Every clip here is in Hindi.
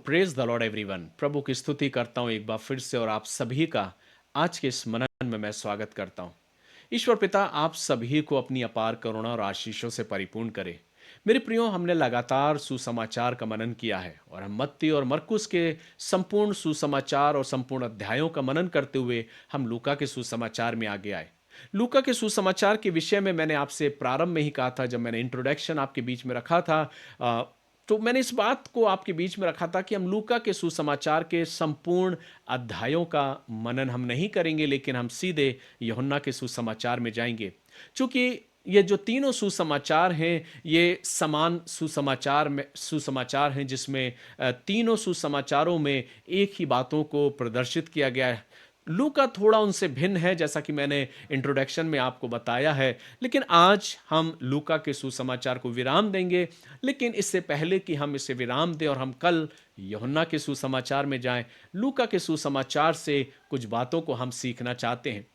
Praise the Lord everyone. प्रभु की स्तुति करता हूँ एक बार फिर से और आप सभी का आज के इस मनन में मैं स्वागत करता हूँ। ईश्वर पिता आप सभी को अपनी अपार करुणा और आशीषों से परिपूर्ण करे। मेरे प्रियो, हमने लगातार सुसमाचार का मनन किया है और हम मत्ती और मरकुस के संपूर्ण सुसमाचार और संपूर्ण अध्यायों का मनन करते हुए हम लूका के सुसमाचार में आगे आए। लूका के सुसमाचार के विषय में मैंने आपसे प्रारंभ में ही कहा था, जब मैंने इंट्रोडक्शन आपके बीच में रखा था। अ, तो मैंने इस बात को आपके बीच में रखा था कि हम लूका के सुसमाचार के संपूर्ण अध्यायों का मनन हम नहीं करेंगे, लेकिन हम सीधे यूहन्ना के सुसमाचार में जाएंगे। चूंकि ये जो तीनों सुसमाचार हैं, ये समान सुसमाचार हैं, जिसमें तीनों सुसमाचारों में एक ही बातों को प्रदर्शित किया गया है। लूका थोड़ा उनसे भिन्न है, जैसा कि मैंने इंट्रोडक्शन में आपको बताया है। लेकिन आज हम लूका के सुसमाचार को विराम देंगे। लेकिन इससे पहले कि हम इसे विराम दें और हम कल यूहन्ना के सुसमाचार में जाएं, लूका के सुसमाचार से कुछ बातों को हम सीखना चाहते हैं।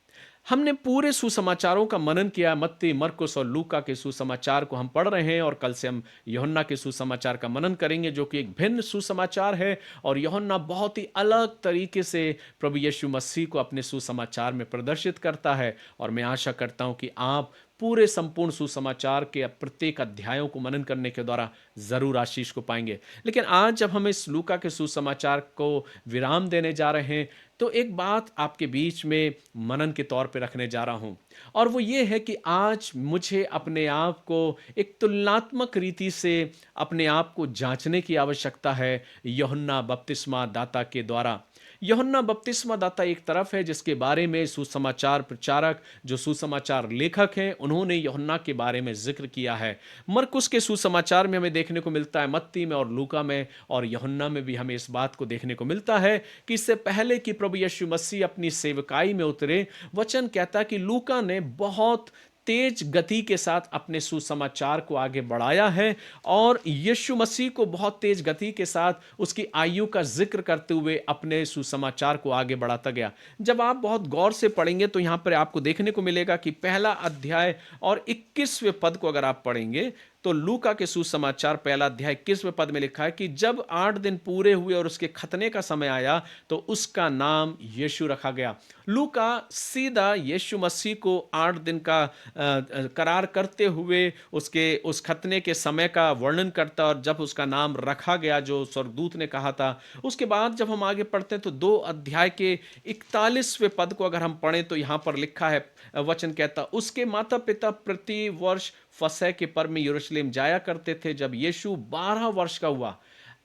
हमने पूरे सुसमाचारों का मनन किया। मत्ती, मरकुस और लूका के सुसमाचार को हम पढ़ रहे हैं और कल से हम यूहन्ना के सुसमाचार का मनन करेंगे, जो कि एक भिन्न सुसमाचार है। और यूहन्ना बहुत ही अलग तरीके से प्रभु यीशु मसीह को अपने सुसमाचार में प्रदर्शित करता है। और मैं आशा करता हूं कि आप पूरे संपूर्ण सुसमाचार के प्रत्येक अध्यायों को मनन करने के द्वारा जरूर आशीष को पाएंगे। लेकिन आज जब हम इस लूका के सुसमाचार को विराम देने जा रहे हैं, तो एक बात आपके बीच में मनन के तौर पे रखने जा रहा हूं, और वो ये है कि आज मुझे अपने आप को एक तुलनात्मक रीति से अपने आप को जांचने की आवश्यकता है यूहन्ना बपतिस्मा दाता के द्वारा। यूहन्ना बपतिस्मा दाता एक तरफ है, जिसके बारे में सुसमाचार प्रचारक, जो सुसमाचार लेखक हैं, उन्होंने यूहन्ना के बारे में जिक्र किया है। मरकुस के सुसमाचार में हमें देखने को मिलता है, मत्ती में और लूका में और यूहन्ना में भी हमें इस बात को देखने को मिलता है कि इससे पहले कि प्रभु यीशु मसीह अपनी सेवकाई में उतरे, वचन कहता है कि लूका ने बहुत तेज गति के साथ अपने सुसमाचार को आगे बढ़ाया है और यीशु मसीह को बहुत तेज गति के साथ उसकी आयु का जिक्र करते हुए अपने सुसमाचार को आगे बढ़ाता गया। जब आप बहुत गौर से पढ़ेंगे तो यहां पर आपको देखने को मिलेगा कि पहला अध्याय और 21वें पद को अगर आप पढ़ेंगे तो लूका के सुसमाचार पहला अध्याय 21वें पद में लिखा है कि जब 8 दिन पूरे हुए और उसके खतने का समय आया तो उसका नाम यीशु रखा गया। लूका सीधा यीशु मसीह को 8 दिन का करार करते हुए उसके उस खतने के समय का वर्णन करता और जब उसका नाम रखा गया जो स्वर्गदूत ने कहा था। उसके बाद जब हम आगे पढ़ते हैं तो 2 अध्याय के 41वें पद को अगर हम पढ़ें तो यहां पर लिखा है, वचन कहता, उसके माता पिता प्रति वर्ष फसह के पर्व में यरूशलेम जाया करते थे। जब यीशु 12 वर्ष का हुआ,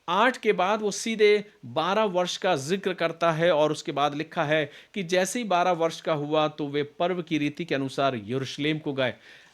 8 के बाद वो सीधे 12 वर्ष का जिक्र करता है और उसके बाद लिखा है कि जैसे ही 12 वर्ष का हुआ तो वे पर्व की रीति के अनुसार यरूशलेम को गए।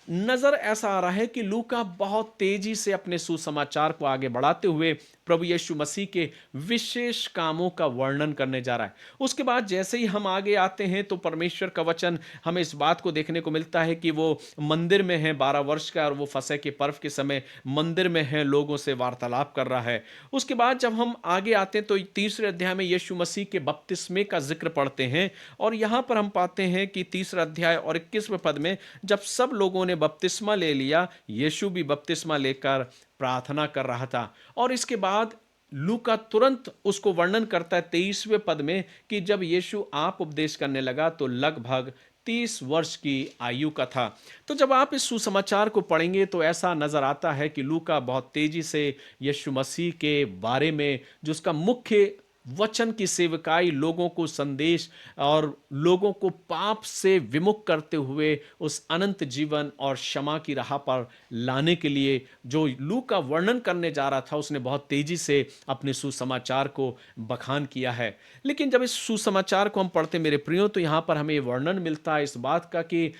नजर ऐसा आ रहा है कि लूका बहुत तेजी से अपने सुसमाचार को आगे बढ़ाते हुए प्रभु यीशु मसीह के विशेष कामों का वर्णन करने जा रहा है। उसके बाद जैसे ही हम आगे आते हैं तो परमेश्वर का वचन हमें इस बात को देखने को मिलता है कि वो मंदिर में है 12 वर्ष का और वो फसह के पर्व के समय मंदिर में है, लोगों से वार्तालाप कर रहा है। उसके बाद जब हम आगे आते हैं तो तीसरे अध्याय में यीशु मसीह के बपतिस्मे का जिक्र पढ़ते हैं और यहां पर हम पाते हैं कि तीसरा अध्याय और 21वें पद में जब सब लोगों ने बपतिस्मा ले लिया, यीशु भी बपतिस्मा लेकर प्रार्थना कर रहा था। और इसके बाद लूका तुरंत उसको वर्णन करता है 23वें पद में कि जब यीशु आप उपदेश करने लगा तो लगभग 30 वर्ष की आयु का था। तो जब आप इस सुसमाचार को पढ़ेंगे तो ऐसा नजर आता है कि लूका बहुत तेजी से यीशु मसीह के बारे में, जो उसका मुख्य वचन की सेवकाई, लोगों को संदेश और लोगों को पाप से विमुख करते हुए उस अनंत जीवन और क्षमा की राह पर लाने के लिए जो लूका वर्णन करने जा रहा था, उसने बहुत तेजी से अपने सुसमाचार को बखान किया है। लेकिन जब इस सुसमाचार को हम पढ़ते मेरे प्रियो तो यहाँ पर हमें वर्णन मिलता है इस बात का कि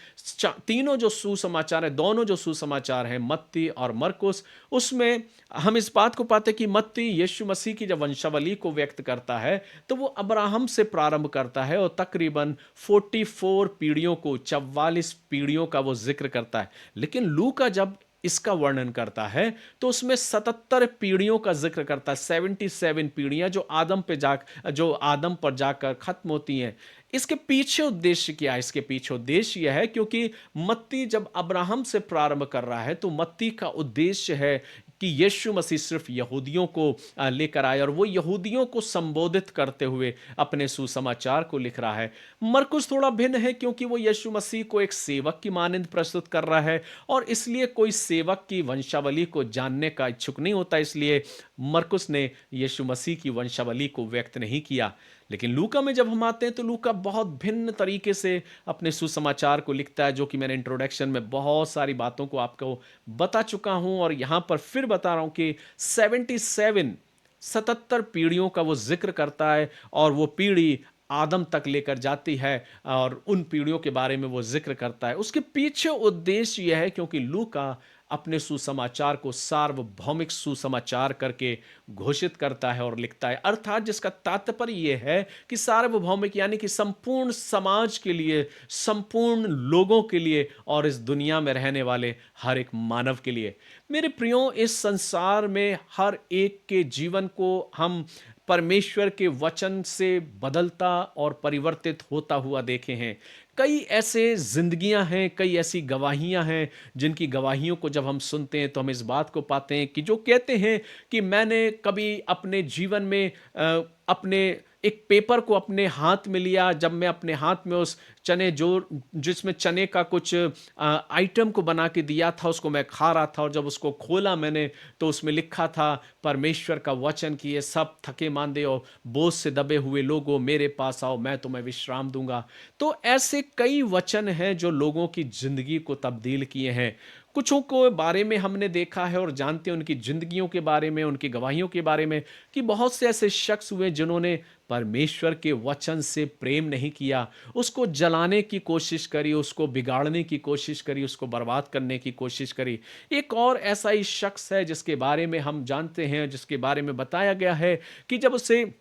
तीनों जो सुसमाचार है, दोनों जो सुसमाचार हैं मत्ती और मरकुस, उसमें हम इस बात को पाते कि मत्ती यीशु मसीह की जब वंशावली को व्यक्त करता है तो वो अब्राहम से प्रारंभ करता है और तकरीबन 44 पीढ़ियों को, 44 पीढ़ियों का वो जिक्र करता है। लेकिन लूका जब इसका वर्णन करता है तो उसमें 77 पीढ़ियों का जिक्र करता है, 77 पीढ़ियां जो आदम पर जाकर खत्म होती हैं। इसके पीछे उद्देश्य क्या है? इसके पीछे उद्देश्य यह है क्योंकि मत्ती जब अब्राहम से प्रारंभ कर रहा है तो मत्ती का उद्देश्य है कि यीशु मसीह सिर्फ यहूदियों को लेकर आए और वो यहूदियों को संबोधित करते हुए अपने सुसमाचार को लिख रहा है। मरकुस थोड़ा भिन्न है क्योंकि वो यीशु मसीह को एक सेवक की मानंद प्रस्तुत कर रहा है और इसलिए कोई सेवक की वंशावली को जानने का इच्छुक नहीं होता, इसलिए मरकुस ने यीशु मसीह की वंशावली को व्यक्त नहीं किया। लेकिन लूका में जब हम आते हैं तो लूका बहुत भिन्न तरीके से अपने सुसमाचार को लिखता है, जो कि मैंने इंट्रोडक्शन में बहुत सारी बातों को आपको बता चुका हूं और यहां पर फिर बता रहा हूं कि 77 पीढ़ियों का वो जिक्र करता है और वो पीढ़ी आदम तक लेकर जाती है और उन पीढ़ियों के बारे में वो जिक्र करता है। उसके पीछे उद्देश्य यह है क्योंकि लूका अपने सुसमाचार को सार्वभौमिक सुसमाचार करके घोषित करता है और लिखता है, अर्थात जिसका तात्पर्य यह है कि सार्वभौमिक यानी कि संपूर्ण समाज के लिए, संपूर्ण लोगों के लिए और इस दुनिया में रहने वाले हर एक मानव के लिए। मेरे प्रियो, इस संसार में हर एक के जीवन को हम परमेश्वर के वचन से बदलता और परिवर्तित होता हुआ देखे हैं। कई ऐसे जिंदगियां हैं, कई ऐसी गवाहियां हैं जिनकी गवाहियों को जब हम सुनते हैं तो हम इस बात को पाते हैं कि जो कहते हैं कि मैंने कभी अपने जीवन में अपने एक पेपर को अपने हाथ में लिया, जब मैं अपने हाथ में उस चने जो जिसमें चने का कुछ आइटम को बना के दिया था उसको मैं खा रहा था और जब उसको खोला मैंने तो उसमें लिखा था परमेश्वर का वचन कि ये सब थके मांदे और बोझ से दबे हुए लोगों मेरे पास आओ, मैं तुम्हें विश्राम दूंगा। तो ऐसे कई वचन हैं जो लोगों की जिंदगी को तब्दील किए हैं। कुछों को बारे में हमने देखा है और जानते हैं उनकी जिंदगियों के बारे में, उनकी गवाहियों के बारे में कि बहुत से ऐसे शख्स हुए जिन्होंने परमेश्वर के वचन से प्रेम नहीं किया, उसको जलाने की कोशिश करी, उसको बिगाड़ने की कोशिश करी, उसको बर्बाद करने की कोशिश करी। एक और ऐसा ही शख्स है जिसके बारे में हम जानते हैं, जिसके बारे में बताया गया है कि जब उसे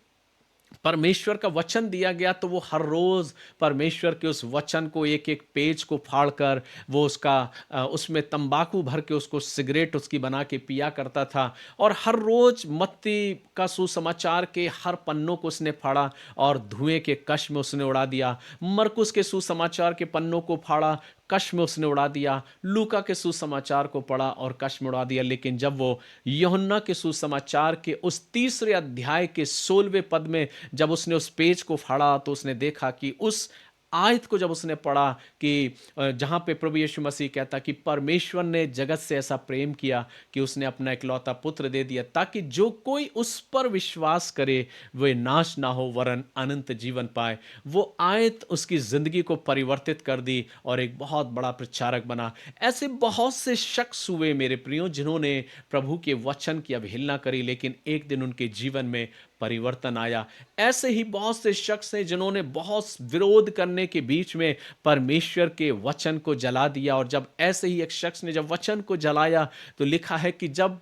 परमेश्वर का वचन दिया गया तो वो हर रोज परमेश्वर के उस वचन को एक एक पेज को फाड़कर वो उसका उसमें तंबाकू भर के उसको सिगरेट उसकी बना के पिया करता था और हर रोज मत्ती का सुसमाचार के हर पन्नों को उसने फाड़ा और धुएं के कश में उसने उड़ा दिया। मरकुस के सुसमाचार के पन्नों को फाड़ा, कश में उसने उड़ा दिया। लूका के सुसमाचार को पढ़ा और कश में उड़ा दिया। लेकिन जब वो यूहन्ना के सुसमाचार के उस तीसरे अध्याय के 16वें पद में जब उसने उस पेज को फाड़ा तो उसने देखा कि उस आयत को जब उसने पढ़ा कि जहां पे प्रभु यीशु मसीह कहता कि परमेश्वर ने जगत से ऐसा प्रेम किया कि उसने अपना इकलौता पुत्र दे दिया ताकि जो कोई उस पर विश्वास करे वह नाश ना हो वरन अनंत जीवन पाए। वो आयत उसकी जिंदगी को परिवर्तित कर दी और एक बहुत बड़ा प्रचारक बना। ऐसे बहुत से शख्स हुए मेरे प्रियो जिन्होंने प्रभु के वचन की अवहेलना करी, लेकिन एक दिन उनके जीवन में परिवर्तन आया। ऐसे ही बहुत से शख्स हैं जिन्होंने बहुत विरोध करने के बीच में परमेश्वर के वचन को जला दिया और जब ऐसे ही एक शख्स ने जब वचन को जलाया तो लिखा है कि जब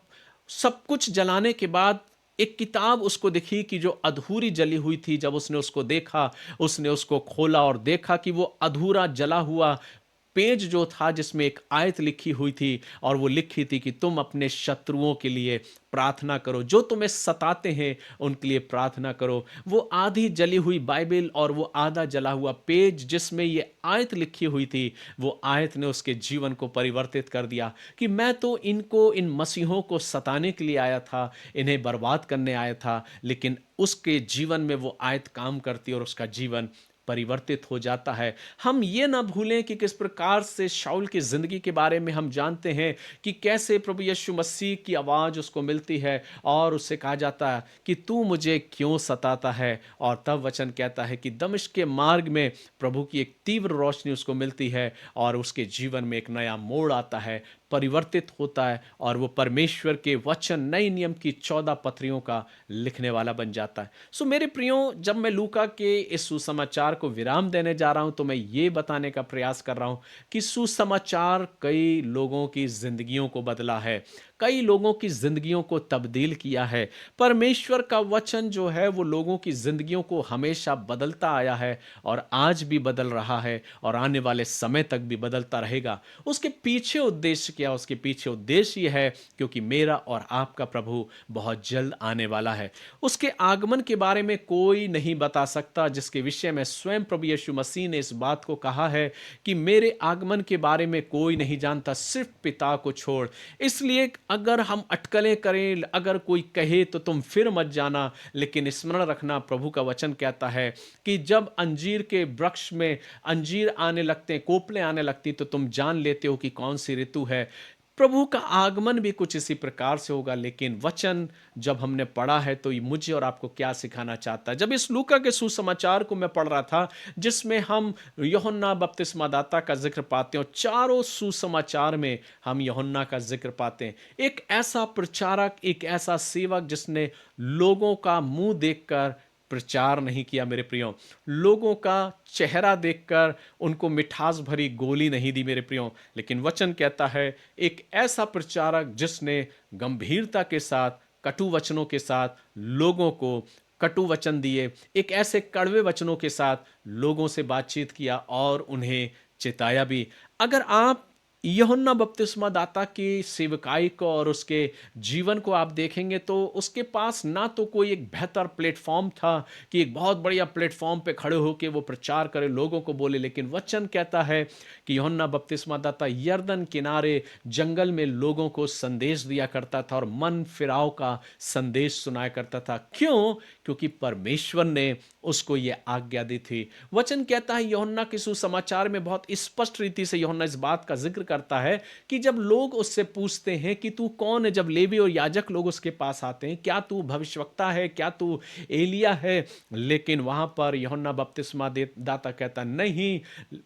सब कुछ जलाने के बाद एक किताब उसको दिखी कि जो अधूरी जली हुई थी। जब उसने उसको देखा, उसने उसको खोला और देखा कि वो अधूरा जला हुआ पेज जो था जिसमें एक आयत लिखी हुई थी और वो लिखी थी कि तुम अपने शत्रुओं के लिए प्रार्थना करो, जो तुम्हें सताते हैं उनके लिए प्रार्थना करो। वो आधी जली हुई बाइबल और वो आधा जला हुआ पेज जिसमें ये आयत लिखी हुई थी, वो आयत ने उसके जीवन को परिवर्तित कर दिया कि मैं तो इन मसीहों को सताने के लिए आया था, इन्हें बर्बाद करने आया था, लेकिन उसके जीवन में वो आयत काम करती और उसका जीवन परिवर्तित हो जाता है। हम ये ना भूलें कि किस प्रकार से शाऊल की जिंदगी के बारे में हम जानते हैं कि कैसे प्रभु यीशु मसीह की आवाज उसको मिलती है और उससे कहा जाता है कि तू मुझे क्यों सताता है, और तब वचन कहता है कि दमिश्क के मार्ग में प्रभु की एक तीव्र रोशनी उसको मिलती है और उसके जीवन में एक नया मोड़ आता है, परिवर्तित होता है और वो परमेश्वर के वचन नए नियम की 14 पत्रियों का लिखने वाला बन जाता है। सो मेरे प्रियो, जब मैं लूका के इस सुसमाचार को विराम देने जा रहा हूं तो मैं ये बताने का प्रयास कर रहा हूं कि सुसमाचार कई लोगों की जिंदगियों को बदला है, कई लोगों की जिंदगियों को तब्दील किया है। परमेश्वर का वचन जो है वो लोगों की जिंदगियों को हमेशा बदलता आया है और आज भी बदल रहा है और आने वाले समय तक भी बदलता रहेगा। उसके पीछे उद्देश्य क्या? उसके पीछे उद्देश्य यह है क्योंकि मेरा और आपका प्रभु बहुत जल्द आने वाला है। उसके आगमन के बारे में कोई नहीं बता सकता, जिसके विषय में स्वयं प्रभु यीशु मसीह ने इस बात को कहा है कि मेरे आगमन के बारे में कोई नहीं जानता सिर्फ पिता को छोड़। इसलिए अगर हम अटकलें करें, अगर कोई कहे तो तुम फिर मत जाना, लेकिन स्मरण रखना प्रभु का वचन कहता है कि जब अंजीर के वृक्ष में अंजीर आने लगते हैं, कोपलें आने लगती, तो तुम जान लेते हो कि कौन सी ऋतु है। प्रभु का आगमन भी कुछ इसी प्रकार से होगा। लेकिन वचन जब हमने पढ़ा है तो ये मुझे और आपको क्या सिखाना चाहता है। जब इस लूका के सुसमाचार को मैं पढ़ रहा था, जिसमें हम यूहन्ना बपतिस्मादाता का जिक्र पाते हैं, और चारों सुसमाचार में हम यूहन्ना का जिक्र पाते हैं। एक ऐसा प्रचारक, एक ऐसा सेवक जिसने लोगों का मुंह देखकर प्रचार नहीं किया मेरे प्रियो, लोगों का चेहरा देखकर उनको मिठास भरी गोली नहीं दी मेरे प्रियो, लेकिन वचन कहता है एक ऐसा प्रचारक जिसने गंभीरता के साथ, कटु वचनों के साथ लोगों को कटु वचन दिए, एक ऐसे कड़वे वचनों के साथ लोगों से बातचीत किया और उन्हें चिताया भी। अगर आप यूहन्ना बपतिस्मा दाता की सेवकाई को और उसके जीवन को आप देखेंगे तो उसके पास ना तो कोई एक बेहतर प्लेटफॉर्म था कि एक बहुत बढ़िया प्लेटफॉर्म पे खड़े होकर वो प्रचार करे, लोगों को बोले, लेकिन वचन कहता है कि यूहन्ना बपतिस्मा दाता यरदन किनारे जंगल में लोगों को संदेश दिया करता था और मन फिराव का संदेश सुनाया करता था। क्यों? क्योंकि परमेश्वर ने उसको ये आज्ञा दी थी। वचन कहता है यूहन्ना के सुसमाचार में बहुत स्पष्ट रीति से यूहन्ना इस बात का जिक्र करता है कि जब लोग उससे पूछते हैं कि तू कौन है, जब लेवी और याजक लोग उसके पास आते हैं, क्या तू भविष्यवक्ता है, क्या तू एलिया है, लेकिन वहां पर यूहन्ना बपतिस्मा दाता कहता नहीं,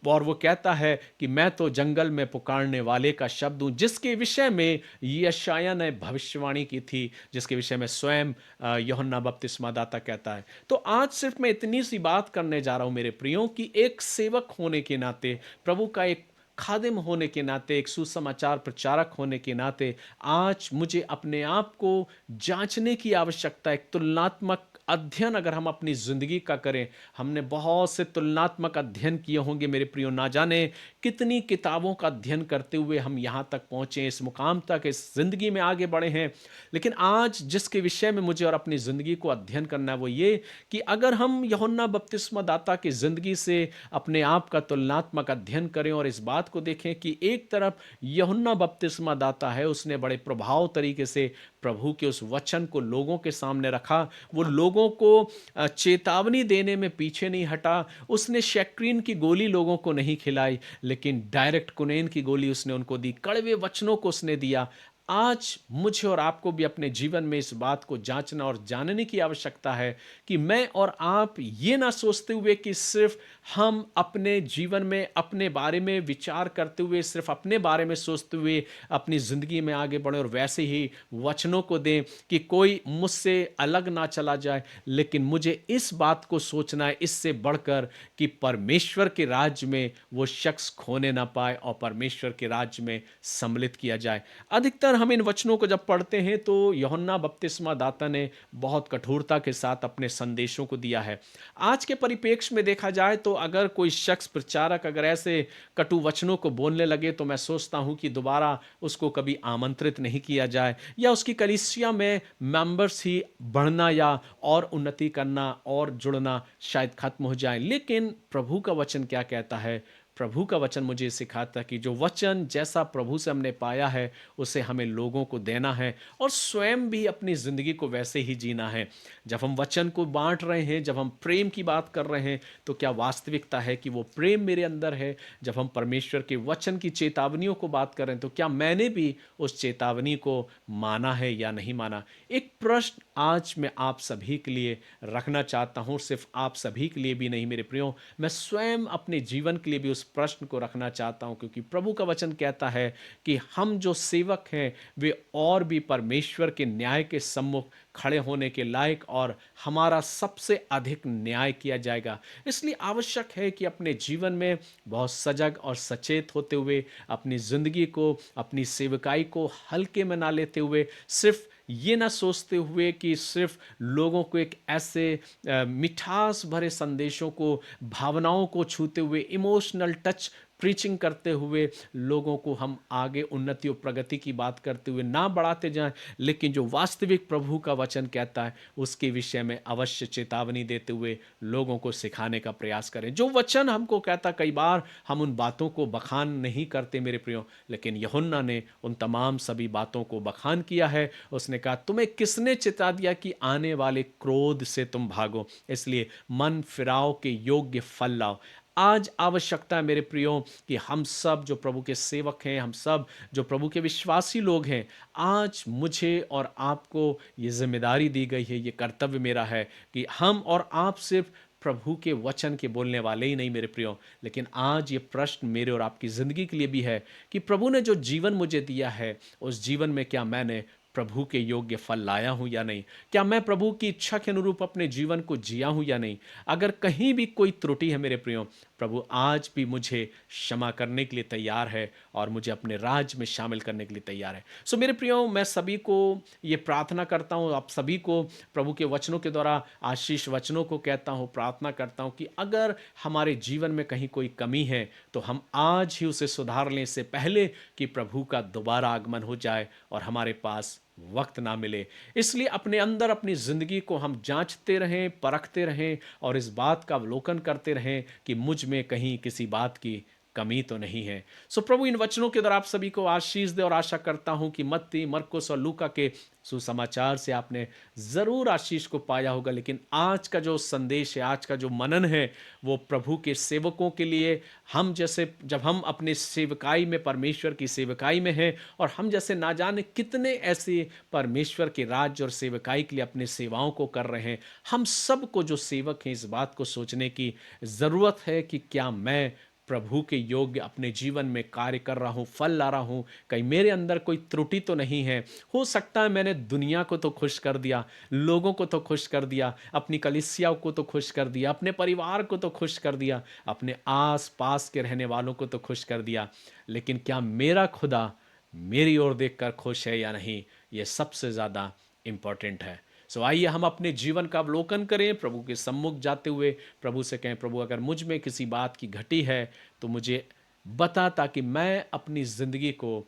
और वो कहता है कि मैं तो जंगल में पुकारने वाले का शब्द हूं, जिसके विषय में यशायाह ने भविष्यवाणी की थी, जिसके विषय में स्वयं यूहन्ना बपतिस्मा दाता कहता है। तो आज सिर्फ मैं इतनी सी बात करने जा रहा हूं मेरे प्रियो कि एक सेवक होने के नाते, प्रभु का एक खादिम होने के नाते, एक सुसमाचार प्रचारक होने के नाते आज मुझे अपने आप को जांचने की आवश्यकता है। एक तुलनात्मक अध्ययन अगर हम अपनी जिंदगी का करें, हमने बहुत से तुलनात्मक अध्ययन किए होंगे मेरे प्रियो, ना जाने कितनी किताबों का अध्ययन करते हुए हम यहाँ तक पहुँचे, इस मुकाम तक, इस जिंदगी में आगे बढ़े हैं। लेकिन आज जिसके विषय में मुझे और अपनी जिंदगी को अध्ययन करना है वो ये कि अगर हम यूहन्ना बपतिस्मा दाता की जिंदगी से अपने आप का तुलनात्मक अध्ययन करें और इस बात को देखें कि एक तरफ यूहन्ना बपतिस्मा दाता है, उसने बड़े प्रभाव तरीके से प्रभु के उस वचन को लोगों के सामने रखा, वो लोगों को चेतावनी देने में पीछे नहीं हटा, उसने शैक्रीन की गोली लोगों को नहीं खिलाई, लेकिन डायरेक्ट कुनैन की गोली उसने उनको दी, कड़वे वचनों को उसने दिया। आज मुझे और आपको भी अपने जीवन में इस बात को जांचना और जानने की आवश्यकता है कि मैं और आप ये ना सोचते हुए कि सिर्फ हम अपने जीवन में अपने बारे में विचार करते हुए, सिर्फ अपने बारे में सोचते हुए अपनी ज़िंदगी में आगे बढ़ें और वैसे ही वचनों को दें कि कोई मुझसे अलग ना चला जाए, लेकिन मुझे इस बात को सोचना है इससे बढ़कर कि परमेश्वर के राज्य में वो शख्स खोने ना पाए और परमेश्वर के राज्य में सम्मिलित किया जाए। अधिकतर हम इन वचनों को जब पढ़ते हैं तो यूहन्ना बपतिस्मा दाता ने बहुत कठोरता के साथ अपने संदेशों को दिया है। आज के परिप्रेक्ष्य में देखा जाए तो अगर कोई शख्स, प्रचारक अगर ऐसे कटु वचनों को बोलने लगे तो मैं सोचता हूं कि दोबारा उसको कभी आमंत्रित नहीं किया जाए, या उसकी कलीसिया में मेंबर्स ही बढ़ना या और उन्नति करना और जुड़ना शायद खत्म हो जाए। लेकिन प्रभु का वचन क्या कहता है? प्रभु का वचन मुझे सिखाता है कि जो वचन जैसा प्रभु से हमने पाया है उसे हमें लोगों को देना है और स्वयं भी अपनी ज़िंदगी को वैसे ही जीना है। जब हम वचन को बांट रहे हैं, जब हम प्रेम की बात कर रहे हैं, तो क्या वास्तविकता है कि वो प्रेम मेरे अंदर है? जब हम परमेश्वर के वचन की चेतावनियों को बात कर रहे हैं तो क्या मैंने भी उस चेतावनी को माना है या नहीं माना? एक प्रश्न आज मैं आप सभी के लिए रखना चाहता हूँ, सिर्फ आप सभी के लिए भी नहीं मेरे प्रियो, मैं स्वयं अपने जीवन के लिए भी उस प्रश्न को रखना चाहता हूं, क्योंकि प्रभु का वचन कहता है कि हम जो सेवक हैं वे और भी परमेश्वर के न्याय के सम्मुख खड़े होने के लायक, और हमारा सबसे अधिक न्याय किया जाएगा। इसलिए आवश्यक है कि अपने जीवन में बहुत सजग और सचेत होते हुए अपनी जिंदगी को, अपनी सेवकाई को हल्के में ना लेते हुए, सिर्फ ये ना सोचते हुए कि सिर्फ लोगों को एक ऐसे मिठास भरे संदेशों को, भावनाओं को छूते हुए, इमोशनल टच प्रीचिंग करते हुए लोगों को हम आगे उन्नति और प्रगति की बात करते हुए ना बढ़ाते जाएं, लेकिन जो वास्तविक प्रभु का वचन कहता है उसके विषय में अवश्य चेतावनी देते हुए लोगों को सिखाने का प्रयास करें। जो वचन हमको कहता, कई बार हम उन बातों को बखान नहीं करते मेरे प्रियो, लेकिन यूहन्ना ने उन तमाम सभी बातों को बखान किया है। उसने कहा, तुम्हें किसने चेता दिया कि आने वाले क्रोध से तुम भागो, इसलिए मन फिराव के योग्य फल लाओ। आज आवश्यकता है मेरे प्रियो कि हम सब जो प्रभु के सेवक हैं, हम सब जो प्रभु के विश्वासी लोग हैं, आज मुझे और आपको ये जिम्मेदारी दी गई है, ये कर्तव्य मेरा है कि हम और आप सिर्फ प्रभु के वचन के बोलने वाले ही नहीं मेरे प्रियो, लेकिन आज ये प्रश्न मेरे और आपकी ज़िंदगी के लिए भी है कि प्रभु ने जो जीवन मुझे दिया है, उस जीवन में क्या मैंने प्रभु के योग्य फल लाया हूं या नहीं? क्या मैं प्रभु की इच्छा के अनुरूप अपने जीवन को जिया हूं या नहीं? अगर कहीं भी कोई त्रुटि है मेरे प्रियो, प्रभु आज भी मुझे क्षमा करने के लिए तैयार है और मुझे अपने राज में शामिल करने के लिए तैयार है। सो मेरे प्रियो, मैं सभी को ये प्रार्थना करता हूँ, आप सभी को प्रभु के वचनों के द्वारा आशीष वचनों को कहता हूँ, प्रार्थना करता हूँ कि अगर हमारे जीवन में कहीं कोई कमी है तो हम आज ही उसे सुधार लें, इससे पहले कि प्रभु का दोबारा आगमन हो जाए और हमारे पास वक्त ना मिले। इसलिए अपने अंदर अपनी ज़िंदगी को हम जांचते रहें, परखते रहें और इस बात का अवलोकन करते रहें कि मुझ में कहीं किसी बात की कमी तो नहीं है। सो प्रभु इन वचनों के द्वारा आप सभी को आशीष दे और आशा करता हूं कि मत्ती, मरकुस और लूका के सुसमाचार से आपने ज़रूर आशीष को पाया होगा, लेकिन आज का जो संदेश है, आज का जो मनन है, वो प्रभु के सेवकों के लिए, हम जैसे जब हम अपने सेवकाई में, परमेश्वर की सेवकाई में हैं और हम जैसे ना जाने कितने ऐसे परमेश्वर के राज्य और सेवकाई के लिए अपने सेवाओं को कर रहे हैं, हम सबको जो सेवक हैं इस बात को सोचने की ज़रूरत है कि क्या मैं प्रभु के योग्य अपने जीवन में कार्य कर रहा हूँ, फल ला रहा हूँ? कहीं मेरे अंदर कोई त्रुटि तो नहीं है? हो सकता है मैंने दुनिया को तो खुश कर दिया, लोगों को तो खुश कर दिया, अपनी कलीसिया को तो खुश कर दिया, अपने परिवार को तो खुश कर दिया, अपने आस पास के रहने वालों को तो खुश कर दिया, लेकिन क्या मेरा खुदा मेरी ओर देखकर खुश है या नहीं? ये सबसे ज़्यादा इम्पोर्टेंट है। सो आइए हम अपने जीवन का अवलोकन करें, प्रभु के सम्मुख जाते हुए प्रभु से कहें, प्रभु अगर मुझ में किसी बात की घटी है तो मुझे बता, ताकि मैं अपनी ज़िंदगी को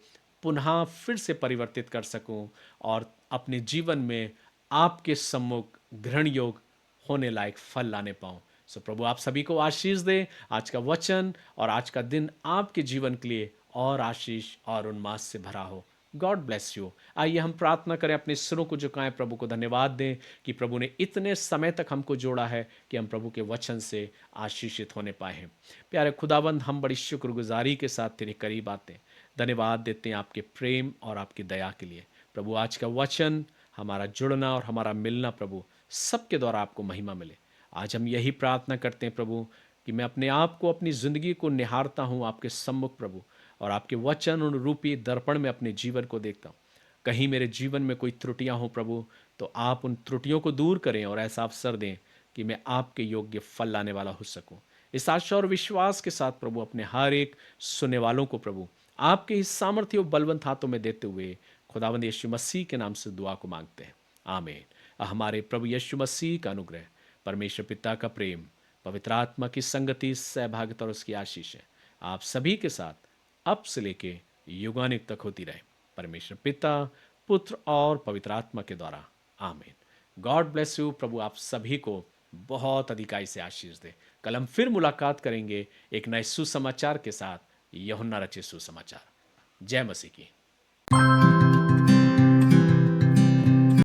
पुनः फिर से परिवर्तित कर सकूं और अपने जीवन में आपके सम्मुख ग्रहण योग होने लायक फल लाने पाऊं। सो प्रभु आप सभी को आशीष दे। आज का वचन और आज का दिन आपके जीवन के लिए और आशीष और उन्मास से भरा हो। God bless you. आइए हम प्रार्थना करें, अपने सिरों को झुकाएं, प्रभु को धन्यवाद दें कि प्रभु ने इतने समय तक हमको जोड़ा है कि हम प्रभु के वचन से आशीषित होने पाए हैं। प्यारे खुदाबंद, हम बड़ी शुक्रगुजारी के साथ तेरे करीब आते हैं, धन्यवाद देते हैं आपके प्रेम और आपकी दया के लिए। प्रभु आज का वचन, हमारा जुड़ना और हमारा मिलना, प्रभु सबके द्वारा आपको महिमा मिले। आज हम यही प्रार्थना करते हैं प्रभु कि मैं अपने आप को, अपनी ज़िंदगी को निहारता हूँ आपके सम्मुख प्रभु, और आपके वचन रूपी दर्पण में अपने जीवन को देखता हूँ। कहीं मेरे जीवन में कोई त्रुटियां हो प्रभु, तो आप उन त्रुटियों को दूर करें और ऐसा अवसर दें कि मैं आपके योग्य फल लाने वाला हो सकूं। इस आशा और विश्वास के साथ प्रभु अपने हर एक सुनने वालों को प्रभु आपके इस सामर्थ्य और बलवंत हाथों में देते हुए खुदावंद यीशु मसीह के नाम से दुआ को मांगते हैं, आमीन। हमारे प्रभु यीशु मसीह का अनुग्रह, परमेश्वर पिता का प्रेम, पवित्र आत्मा की संगति, सहभागिता और उसकी आशीष है आप सभी के साथ अब से लेके युगानिक तक होती रहे, परमेश्वर पिता, पुत्र और पवित्र आत्मा के द्वारा, आमीन। God bless you. प्रभु आप सभी को बहुत अधिकाई से आशीष दे। कल हम फिर मुलाकात करेंगे एक नए सुसमाचार के साथ, यूहन्ना रचित सुसमाचार। जय मसीह की।